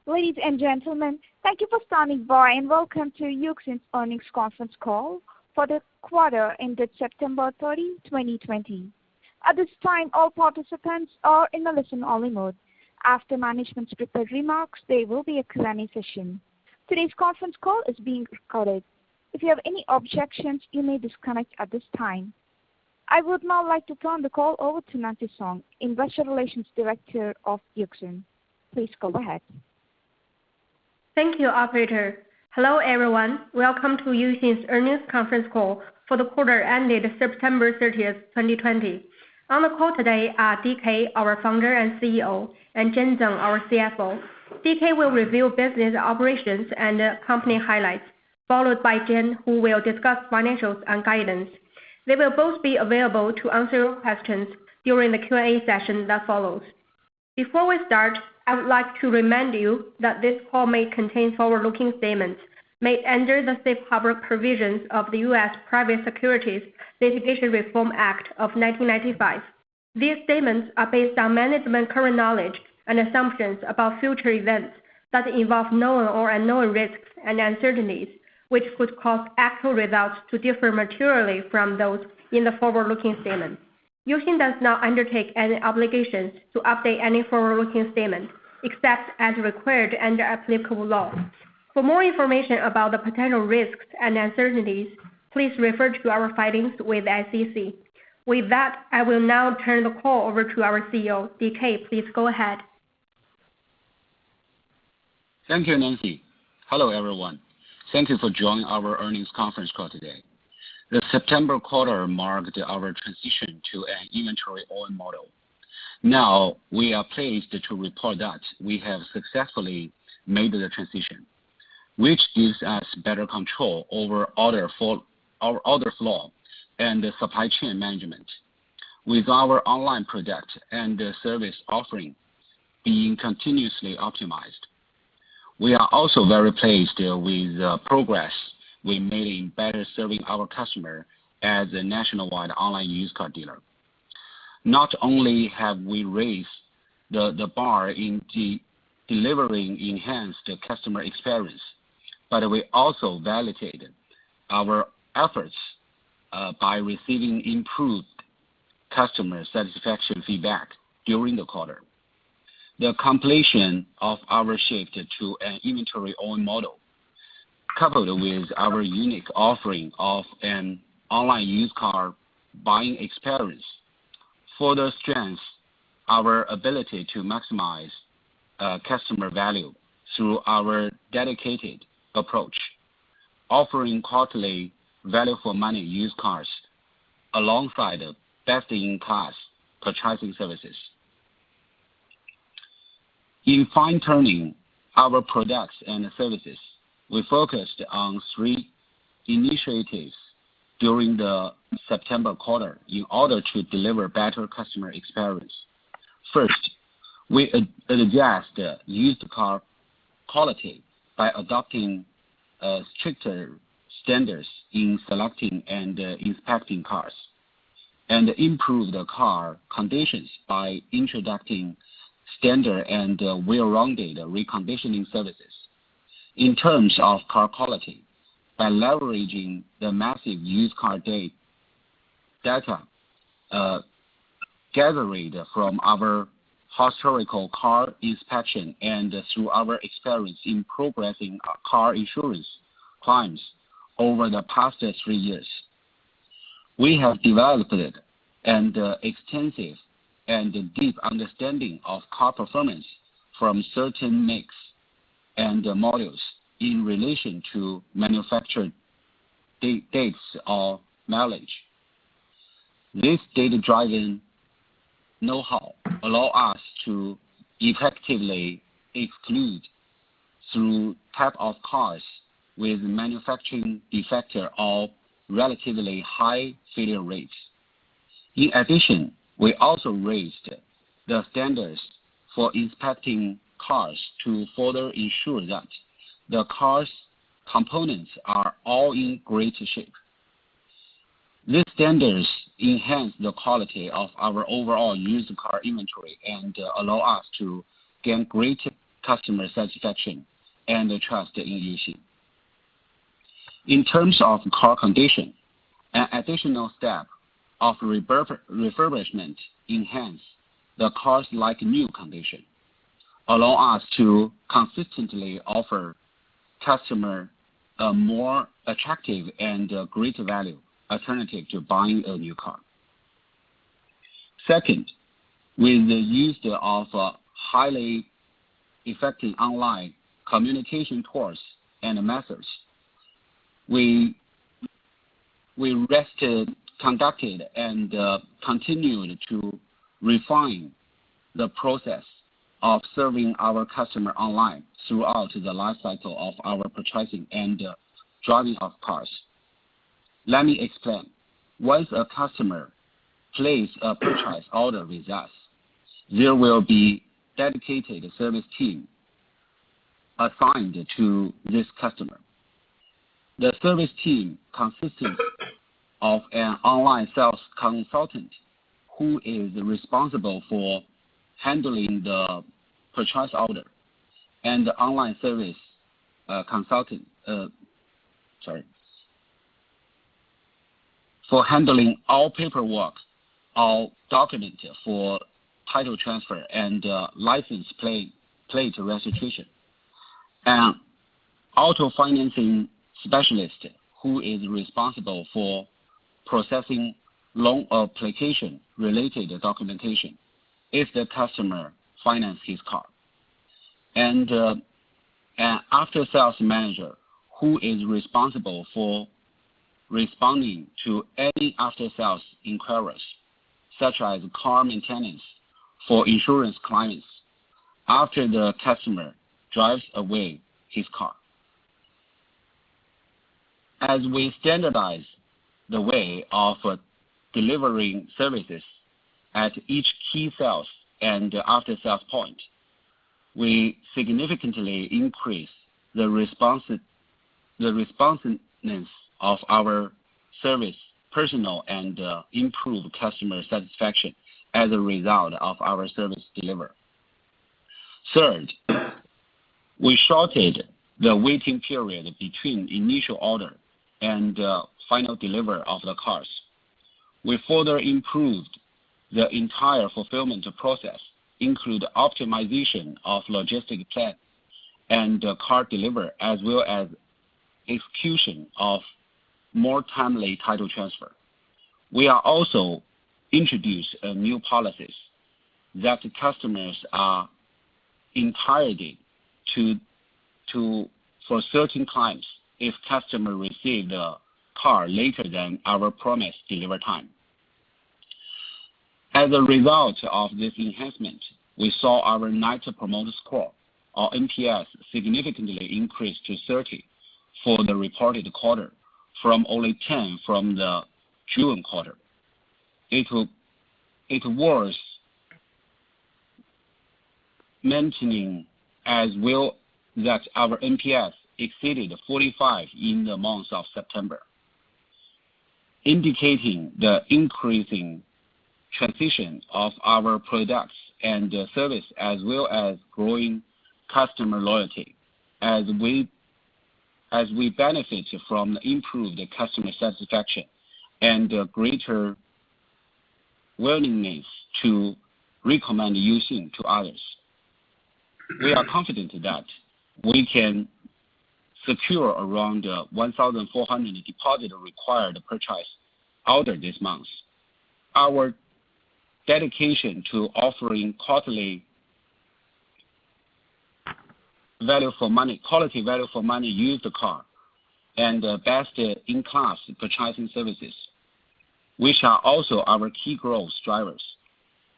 Ladies and gentlemen, thank you for standing by and welcome to Uxin's earnings conference call for the quarter ended September 30, 2020. At this time, all participants are in a listen-only mode. After management's prepared remarks, there will be a Q&A session. Today's conference call is being recorded. If you have any objections, you may disconnect at this time. I would now like to turn the call over to Nancy Song, Investor Relations Director of Uxin. Please go ahead. Thank you, operator. Hello, everyone. Welcome to Uxin's earnings conference call for the quarter ended September 30th, 2020. On the call today are DK, our founder and CEO, and Zhen Zeng, our CFO. DK will review business operations and company highlights, followed by Zhen, who will discuss financials and guidance. They will both be available to answer your questions during the Q&A session that follows. Before we start, I would like to remind you that this call may contain forward-looking statements made under the safe harbor provisions of the U.S. Private Securities Litigation Reform Act of 1995. These statements are based on management's current knowledge and assumptions about future events that involve known or unknown risks and uncertainties, which could cause actual results to differ materially from those in the forward-looking statements. Uxin does not undertake any obligations to update any forward-looking statement, except as required under applicable law. For more information about the potential risks and uncertainties, please refer to our filings with the SEC. With that, I will now turn the call over to our CEO. DK, please go ahead. Thank you, Nancy. Hello, everyone. Thank you for joining our earnings conference call today. The September quarter marked our transition to an inventory-owned model. Now, we are pleased to report that we have successfully made the transition, which gives us better control over our order flow and supply chain management. With our online product and service offering being continuously optimized, we are also very pleased with the progress we made in better serving our customer as a nationwide online used car dealer. Not only have we raised the bar in delivering enhanced customer experience, but we also validated our efforts by receiving improved customer satisfaction feedback during the quarter. The completion of our shift to an inventory-owned model, coupled with our unique offering of an online used car buying experience, further strengthens our ability to maximize customer value through our dedicated approach, offering quarterly value for money used cars alongside best-in-class purchasing services. In fine-tuning our products and services, we focused on 3 initiatives during the September quarter in order to deliver better customer experience. First, we adjust used car quality by adopting stricter standards in selecting and inspecting cars, and improve the car conditions by introducing standard and well-rounded reconditioning services. In terms of car quality, by leveraging the massive used car data gathered from our historical car inspection and through our experience in progressing car insurance claims over the past 3 years, we have developed an extensive and deep understanding of car performance from certain makes and models in relation to manufacture dates or mileage. This data-driven know-how allows us to effectively exclude through type of cars with manufacturing defect or relatively high failure rates. In addition, we also raised the standards for inspecting cars to further ensure that the car's components are all in great shape. These standards enhance the quality of our overall used car inventory and allow us to gain greater customer satisfaction and trust in Uxin. In terms of car condition, an additional step of refurbishment enhance the car's like new condition, allow us to consistently offer customer a more attractive and greater value alternative to buying a new car. Second, with the use of highly effective online communication tools and methods, we conducted and continued to refine the process of serving our customer online throughout the life cycle of our purchasing and driving of cars. Let me explain. Once a customer places a purchase order with us, there will be dedicated service team assigned to this customer. The service team consists of an online sales consultant who is responsible for handling the purchase order, and the online service consultant for handling all paperwork, all document for title transfer and license plate registration. An auto financing specialist who is responsible for processing loan application related documentation if the customer finances his car, and an after-sales manager who is responsible for responding to any after-sales inquiries, such as car maintenance for insurance clients after the customer drives away his car. As we standardize the way of delivering services at each key sales and after-sales point, we significantly increase the responsiveness of our service personnel and improve customer satisfaction as a result of our service delivery. Third, we shortened the waiting period between initial order and final delivery of the cars. We further improved the entire fulfillment process, include optimization of logistic plan and car delivery, as well as execution of more timely title transfer. We are also introduced new policies that customers are entitled to for certain claims if customer receive the car later than our promised delivery time. As a result of this enhancement, we saw our Net Promoter Score, or NPS, significantly increase to 30 for the reported quarter, from only 10 from the June quarter. It was maintaining as well that our NPS exceeded 45 in the month of September, indicating the increasing transition of our products and service, as well as growing customer loyalty, as we benefit from the improved customer satisfaction and greater willingness to recommend Uxin to others. We are confident that we can secure around 1,400 deposit required purchase order this month. Our dedication to offering quality value for money used car and best in class purchasing services, which are also our key growth drivers,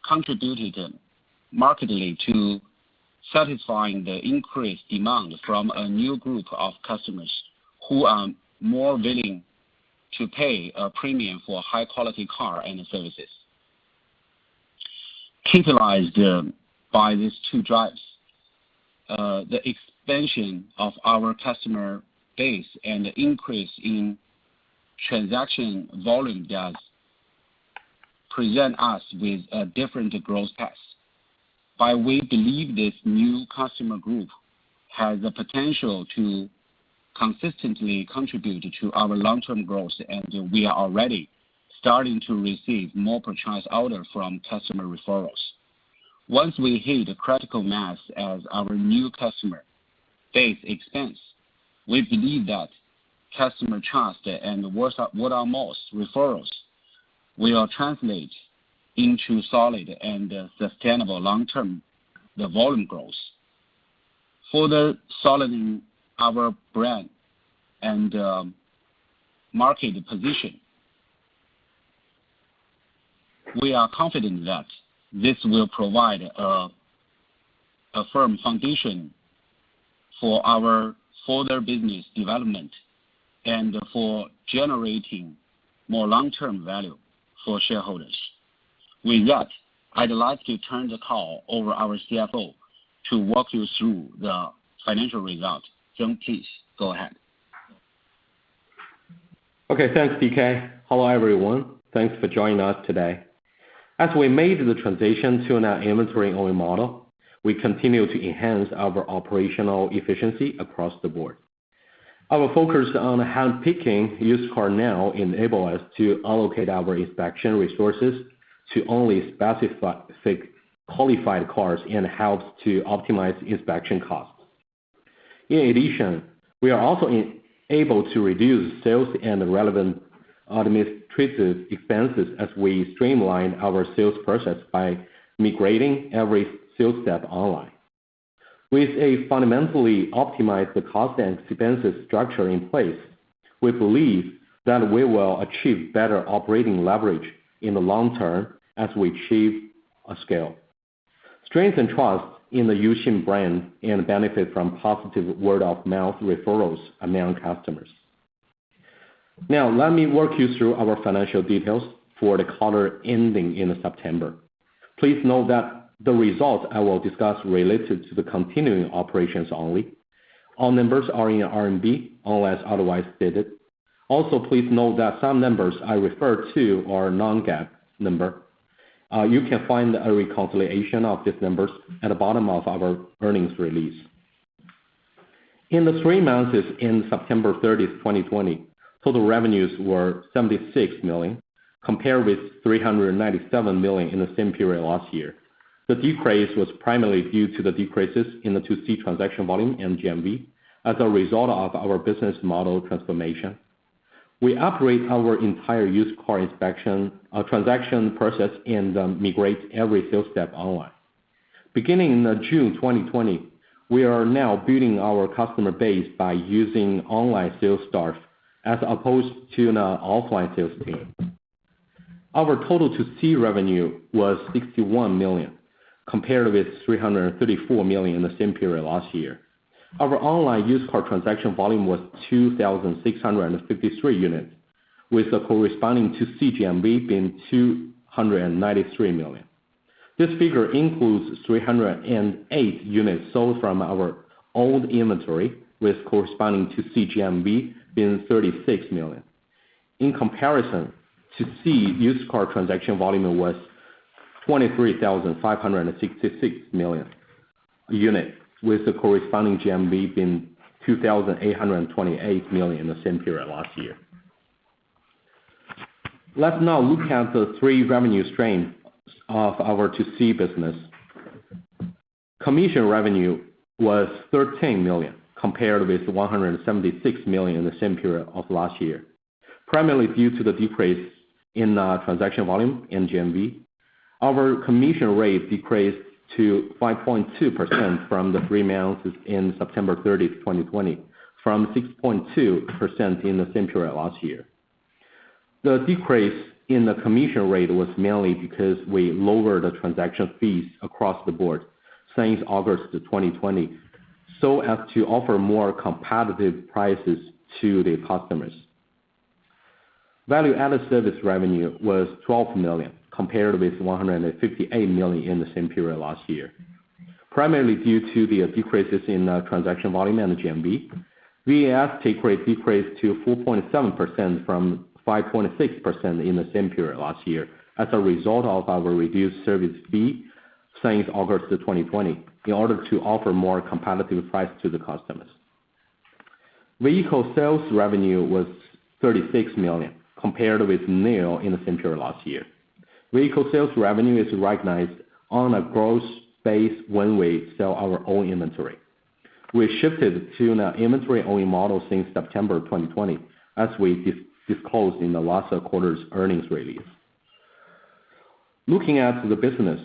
contributed markedly to satisfying the increased demand from a new group of customers who are more willing to pay a premium for high quality car and services. Capitalized by these two drives, the expansion of our customer base and the increase in transaction volume does present us with a different growth path. but we believe this new customer group has the potential to consistently contribute to our long-term growth, and we are already starting to receive more purchase orders from customer referrals. Once we hit critical mass as our new customer base expands, we believe that customer trust and word of mouth referrals will translate into solid and sustainable long-term volume growth. Further solidifying our brand and market position, we are confident that this will provide a firm foundation for our further business development and for generating more long-term value for shareholders. With that, I'd like to turn the call over our CFO to walk you through the financial results. Zheng, please go ahead. Okay, thanks, DK. Hello, everyone. Thanks for joining us today. As we made the transition to an inventory-only model, we continue to enhance our operational efficiency across the board. Our focus on hand-picking used car now enable us to allocate our inspection resources to only specific qualified cars and helps to optimize inspection costs. In addition, we are also able to reduce sales and relevant administrative expenses as we streamline our sales process by migrating every sales step online. With a fundamentally optimized cost and expenses structure in place, we believe that we will achieve better operating leverage in the long term as we achieve a scale, strengthen trust in the Uxin brand, and benefit from positive word-of-mouth referrals among customers. Now, let me walk you through our financial details for the quarter ending in September. Please note that the results I will discuss related to the continuing operations only. All numbers are in RMB unless otherwise stated. Also, please note that some numbers I refer to are non-GAAP number. You can find a reconciliation of these numbers at the bottom of our earnings release. In the 3 months in September 30, 2020, total revenues were 76 million, compared with 397 million in the same period last year. The decrease was primarily due to the decreases in the 2C transaction volume and GMV as a result of our business model transformation. We operate our entire used car inspection transaction process and migrate every sales step online. Beginning in June 2020, we are now building our customer base by using online sales staff as opposed to an offline sales team. Our total 2C revenue was 61 million, compared with 334 million in the same period last year. Our online used car transaction volume was 2,653 units, with the corresponding 2C GMV being 293 million. This figure includes 308 units sold from our old inventory, with corresponding 2C GMV being 36 million. In comparison, 2C used car transaction volume was 23,566 million units, with the corresponding GMV being 2,828 million in the same period last year. Let's now look at the 3 revenue streams of our 2C business. Commission revenue was 13 million, compared with 176 million in the same period of last year, primarily due to the decrease in transaction volume and GMV. Our commission rate decreased to 5.2% from the 3 months in September 30, 2020, from 6.2% in the same period last year. The decrease in the commission rate was mainly because we lowered the transaction fees across the board since August 2020, so as to offer more competitive prices to the customers. Value-added service revenue was 12 million, compared with 158 million in the same period last year, primarily due to the decreases in transaction volume and GMV. VAS take rate decreased to 4.7% from 5.6% in the same period last year as a result of our reduced service fee since August 2020 in order to offer more competitive price to the customers. Vehicle sales revenue was 36 million, compared with nil in the same period last year. Vehicle sales revenue is recognized on a gross base when we sell our own inventory. We shifted to an inventory-only model since September 2020, as we disclosed in the last quarter's earnings release. Looking at the business,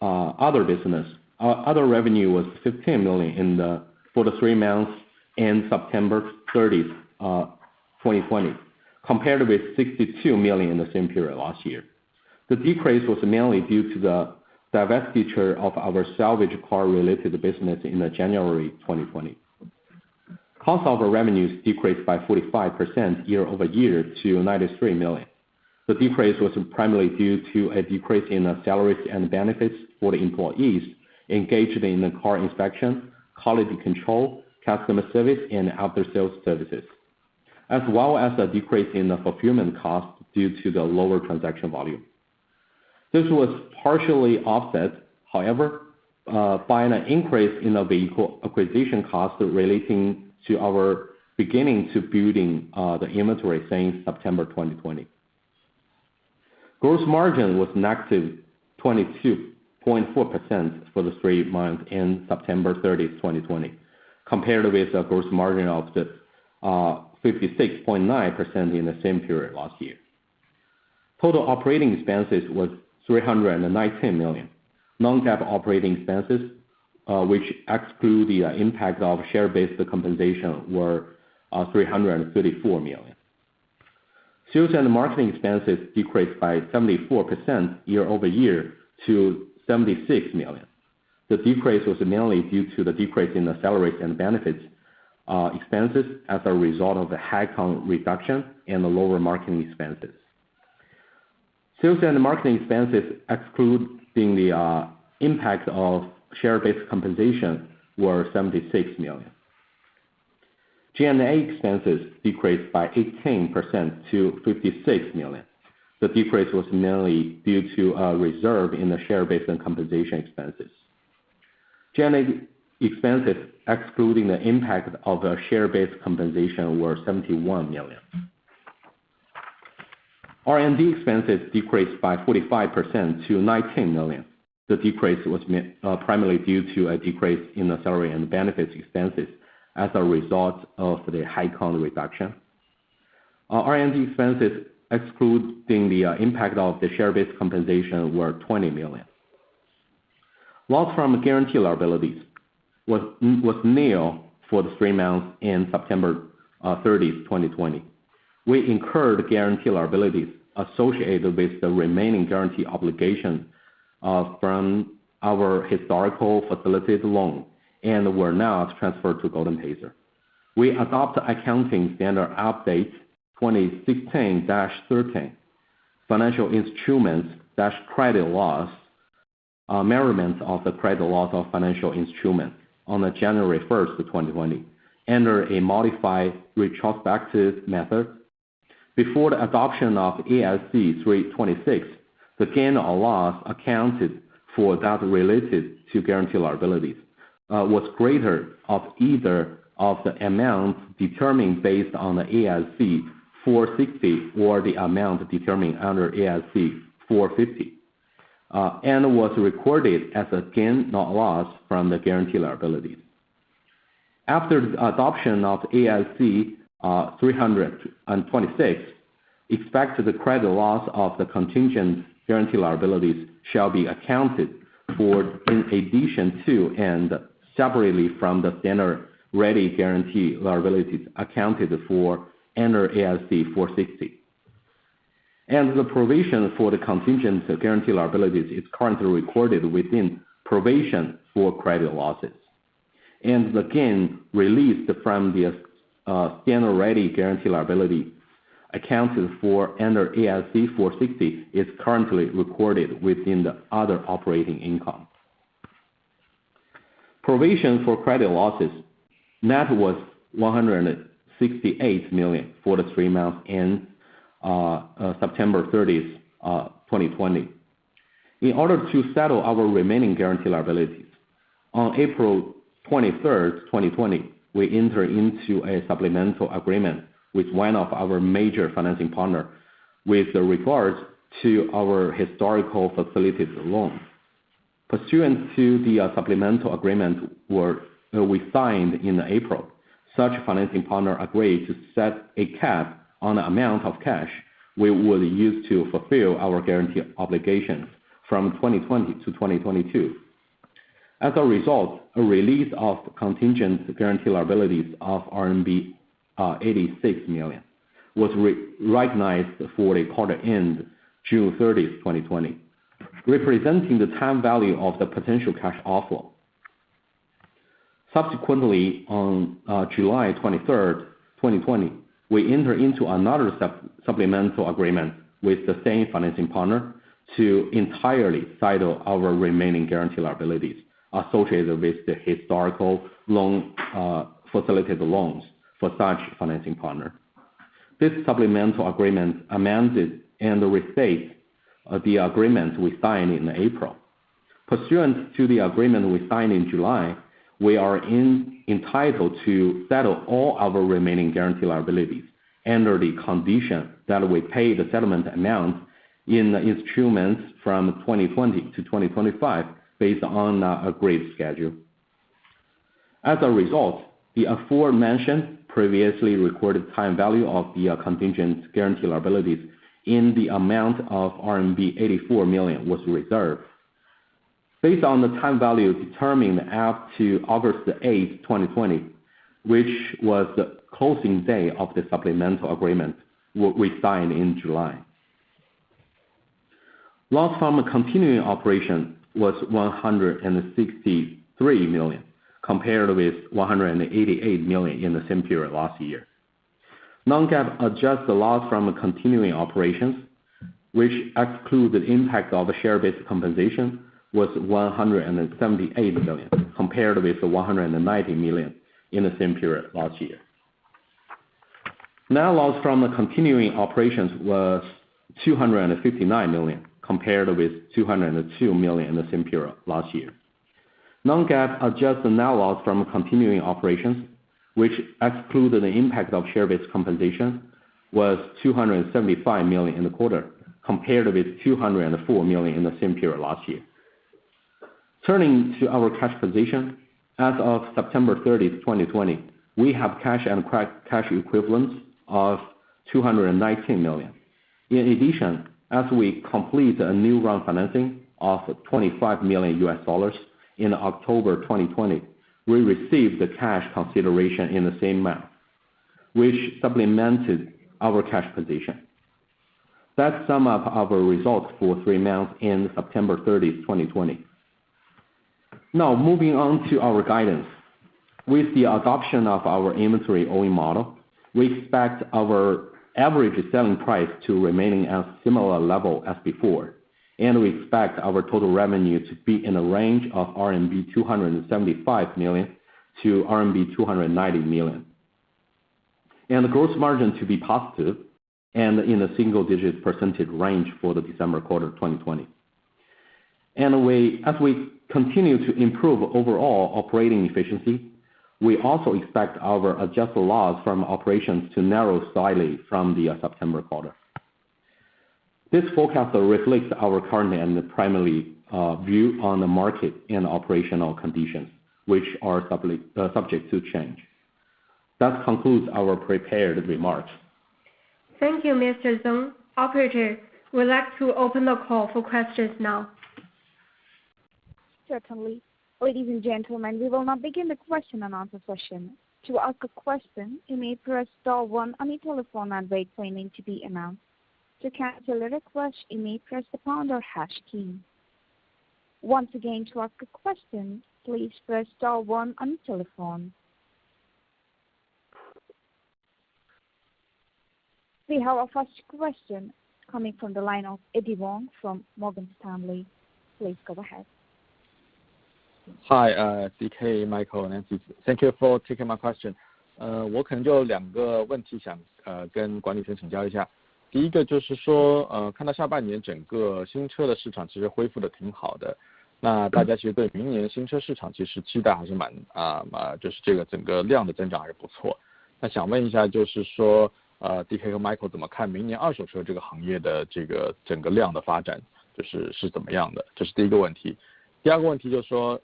other business, other revenue was 15 million for the 3 months end September 30, 2020, compared with 62 million in the same period last year. The decrease was mainly due to the divestiture of our salvage car-related business in January 2020. Cost of revenues decreased by 45% year-over-year to 93 million. The decrease was primarily due to a decrease in salaries and benefits for the employees engaged in the car inspection, quality control, customer service, and after-sales services, as well as a decrease in the fulfillment cost due to the lower transaction volume. This was partially offset, however, by an increase in the vehicle acquisition cost relating to our beginning to building the inventory since September 2020. Gross margin was negative 22.4% for the 3 months in September 30, 2020, compared with a gross margin of 56.9% in the same period last year. Total operating expenses was 319 million. Non-GAAP operating expenses, which exclude the impact of share-based compensation, were 334 million. Sales and marketing expenses decreased by 74% year-over-year to 76 million. The decrease was mainly due to the decrease in the salaries and benefits expenses as a result of the headcount reduction and the lower marketing expenses. Sales and marketing expenses excluding the impact of share-based compensation were 76 million. G&A expenses decreased by 18% to 56 million. The decrease was mainly due to a reserve in the share-based compensation expenses. G&A expenses excluding the impact of the share-based compensation were 71 million. R&D expenses decreased by 45% to 19 million. The decrease was primarily due to a decrease in the salary and benefits expenses as a result of the headcount reduction. R&D expenses excluding the impact of the share-based compensation were 20 million. Loss from guarantee liabilities was nil for the 3 months in September 30, 2020. We incurred guarantee liabilities associated with the remaining guarantee obligation from our historical facilitated loan and were not transferred to Golden Pacer. We adopt accounting standard update 2016-13, financial instruments-credit loss, measurements of the credit loss of financial instruments on January 1st, 2020, under a modified retrospective method. Before the adoption of ASC 326, the gain or loss accounted for that related to guarantee liabilities was greater of either of the amount determined based on the ASC 460 or the amount determined under ASC 450, and was recorded as a gain or loss from the guarantee liabilities. After the adoption of ASC 326, expect the credit loss of the contingent guarantee liabilities shall be accounted for in addition to and separately from the standard ready guarantee liabilities accounted for under ASC 460. And the provision for the contingent guarantee liabilities is currently recorded within provision for credit losses. And the gain released from the standard ready guarantee liability accounted for under ASC 460 is currently recorded within the other operating income. Provision for credit losses net was 168 million for the 3 months in September 30th, 2020. In order to settle our remaining guarantee liabilities, on April 23rd, 2020, we entered into a supplemental agreement with one of our major financing partners with regards to our historical facilitated loan. Pursuant to the supplemental agreement we signed in April, such financing partner agreed to set a cap on the amount of cash we would use to fulfill our guarantee obligations from 2020 to 2022. As a result, a release of contingent guarantee liabilities of RMB 86 million was recognized for the quarter end June 30th, 2020, representing the time value of the potential cash outflow. Subsequently, on July 23rd, 2020, we entered into another supplemental agreement with the same financing partner to entirely settle our remaining guarantee liabilities associated with the historical loan facilitated loans for such financing partner. This supplemental agreement amended and restates the agreement we signed in April. Pursuant to the agreement we signed in July, we are entitled to settle all our remaining guarantee liabilities under the condition that we pay the settlement amount in instruments from 2020 to 2025 based on the agreed schedule. As a result, the aforementioned previously recorded time value of the contingent guarantee liabilities in the amount of RMB 84 million was reserved. Based on the time value determined up to August 8, 2020, which was the closing day of the supplemental agreement we signed in July. Loss from continuing operation was 163 million, compared with 188 million in the same period last year. Non-GAAP adjusted loss from continuing operations, which exclude the impact of share-based compensation, was 178 million, compared with 190 million in the same period last year. Net loss from the continuing operations was 259 million, compared with 202 million in the same period last year. Non-GAAP adjusted net loss from continuing operations, which excluded the impact of share-based compensation, was 275 million in the quarter, compared with 204 million in the same period last year. Turning to our cash position, as of September 30th, 2020, we have cash and cash equivalents of 219 million. In addition, as we complete a new round financing of $25 million in October 2020, we received the cash consideration in the same amount, which supplemented our cash position. That sum up our results for 3 months ending September 30th, 2020. Now, moving on to our guidance. With the adoption of our inventory owing model, we expect our average selling price to remain at a similar level as before, and we expect our total revenue to be in a range of RMB 275 million to RMB 290 million, and the gross margin to be positive and in a single-digit percentage range for the December quarter 2020. And as we continue to improve overall operating efficiency, we also expect our adjusted loss from operations to narrow slightly from the September quarter. This forecast reflects our current and primary view on the market and operational conditions, which are subject to change. That concludes our prepared remarks. Thank you, Mr. Zeng. Operator, we'd like to open the call for questions now. Certainly. Ladies and gentlemen, we will now begin the question and answer session. To ask a question, you may press star 1 on your telephone and wait for your name to be announced. To cancel a request, you may press the pound or hash key. Once again, to ask a question, please press star 1 on your telephone. We have our first question coming from the line of Eddie Wong from Morgan Stanley. Please go ahead. Hi, DK, Michael, Nancy. Thank you for taking my question. 我可能就2个问题想跟管理层请教一下。第一个就是说，看到下半年整个新车的市场其实恢复的挺好的，那大家其实对明年新车市场其实期待还是就是这个整个量的增长还是不错。那想问一下，就是说DK 和 Michael 怎么看明年二手车这个行业的这个整个量的发展，是怎么样的？这是第一个问题。第二个问题就是说，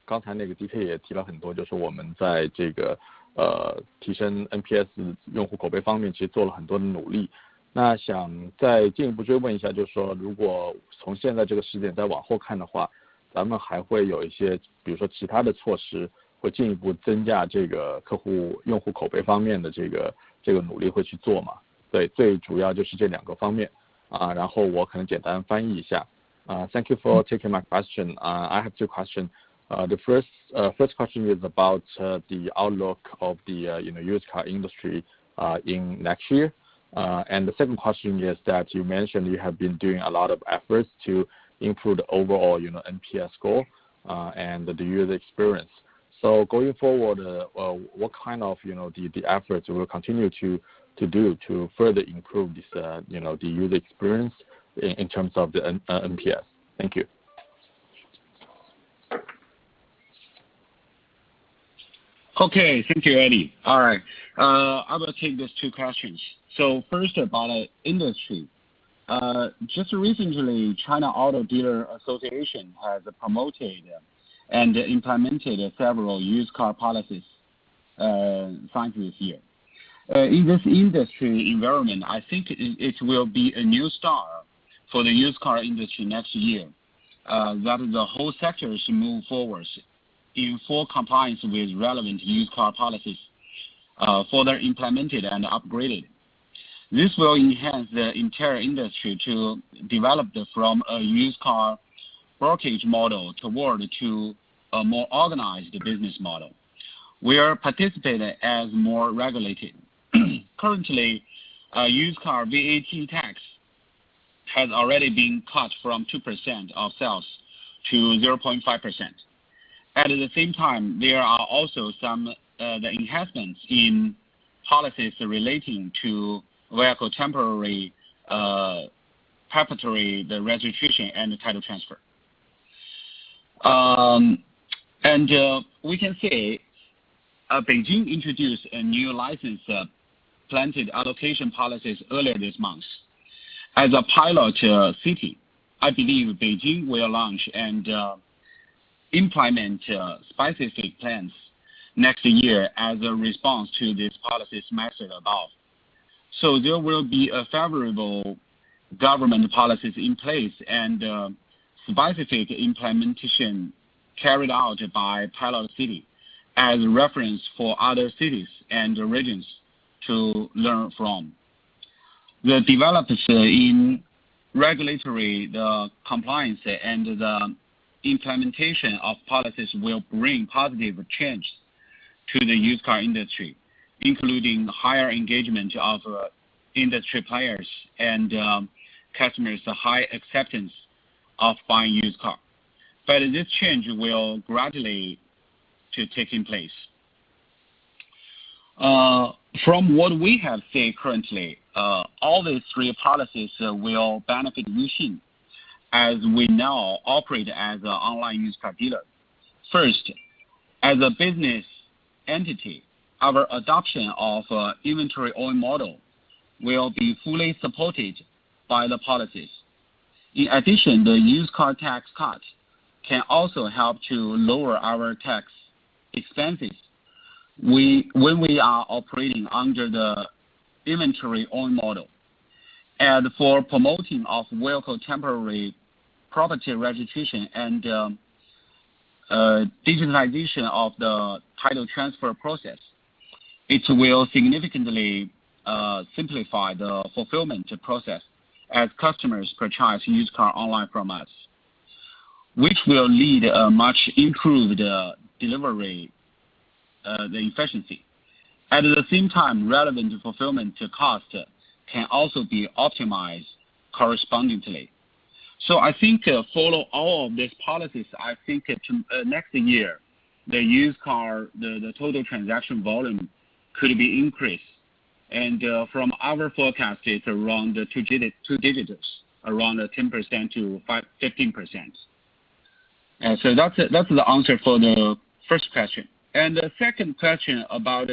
刚才那个 DK 也提了很多，就是我们在这个提升 NPS 用户口碑方面，其实做了很多的努力。那想再进一步追问一下，就是说，如果从现在这个时点再往后看的话，咱们还会有一些，比如说其他的措施，会进一步增加这个用户口碑方面的这个努力会去做嘛？对，最主要就是这两个方面啊。然后我可能简单翻译一下。Thank you for taking my question. I have two questions. The first question is about the outlook of the used car industry in next year. And the second question is that you mentioned you have been doing a lot of efforts to improve the overall NPS score and the user experience. So going forward, what kind of the efforts will continue to do to further improve this the user experience in terms of the NPS? Thank you. Okay, thank you, Eddie. All right, I will take these two questions. So first about industry. Just recently, China Auto Dealer Association has promoted and implemented several used car policies signed this year. In this industry environment, I think it will be a new start for the used car industry next year. That the whole sector should move forward in full compliance with relevant used car policies, further implemented and upgraded. This will enhance the entire industry to develop from a used car brokerage model toward to a more organized business model. We are participating as more regulated. Currently, used car VAT tax has already been cut from 2% of sales to 0.5%. At the same time, there are also some the enhancements in policies relating to vehicle temporary preparatory the registration and the title transfer. And we can say Beijing introduced a new license planted allocation policies earlier this month. As a pilot city, I believe Beijing will launch and implement specific plans next year as a response to this policies mentioned above. So there will be a favorable government policies in place and specific implementation carried out by pilot city as reference for other cities and regions to learn from. The developments in regulatory, the compliance, and the implementation of policies will bring positive change to the used car industry, including higher engagement of industry players and customers' high acceptance of buying used car. But this change will gradually to taking place. From what we have seen currently, all these three policies will benefit Uxin as we now operate as an online used car dealer. First, as a business entity, our adoption of inventory own model will be fully supported by the policies. In addition, the used car tax cut can also help to lower our tax expenses when we are operating under the inventory own model. And for promoting of vehicle temporary property registration and digitalization of the title transfer process, it will significantly simplify the fulfillment process as customers purchase used car online from us, which will lead a much improved delivery the efficiency. At the same time, relevant fulfillment cost can also be optimized correspondingly. So I think follow all of these policies, I think next year, the used car, the total transaction volume could be increased And from our forecast, it's around two digits, around 10% to 15%. So that's the answer for the first question. And the second question about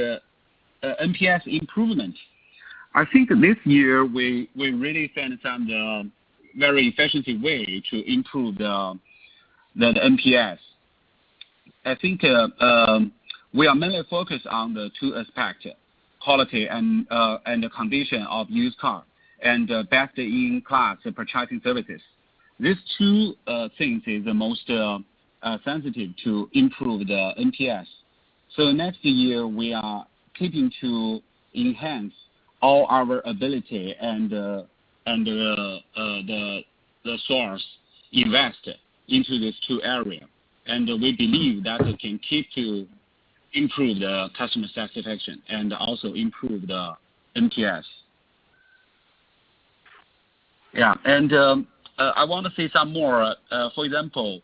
NPS improvement. I think this year we really found some very efficient way to improve the NPS. I think we are mainly focused on the two aspects, quality and the condition of used car, and best in class purchasing services. These two things is the most sensitive to improve the NPS. So next year we are keeping to enhance all our ability and the source invest into these two areas, and we believe that it can keep to improve the customer satisfaction and also improve the NPS. Yeah, and I want to say some more. For example,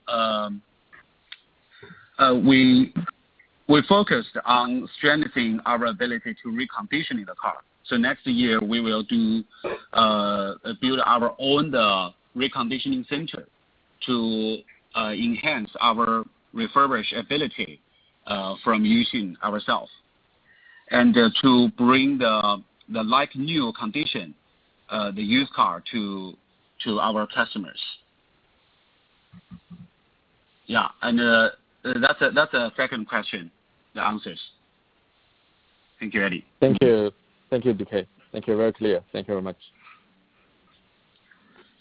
we focused on strengthening our ability to reconditioning the car. So next year we will build our own reconditioning center to enhance our refurbish ability from Uxin ourselves, and to bring the like new condition, the used car to our customers. Yeah, and that's a second question. The answers. Thank you, Eddie. Thank you, DK. Thank you. Very clear. Thank you very much.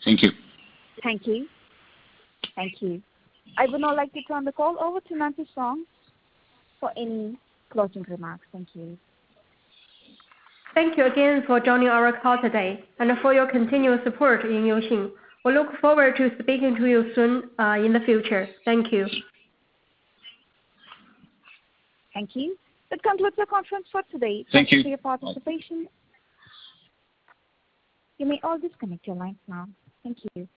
Thank you. Thank you. Thank you. I would now like to turn the call over to Nancy Song for any closing remarks. Thank you. Thank you again for joining our call today and for your continued support in Uxin. We look forward to speaking to you soon in the future. Thank you. Thank you. That concludes the conference for today. Thank you for your participation. You may all disconnect your lines now. Thank you.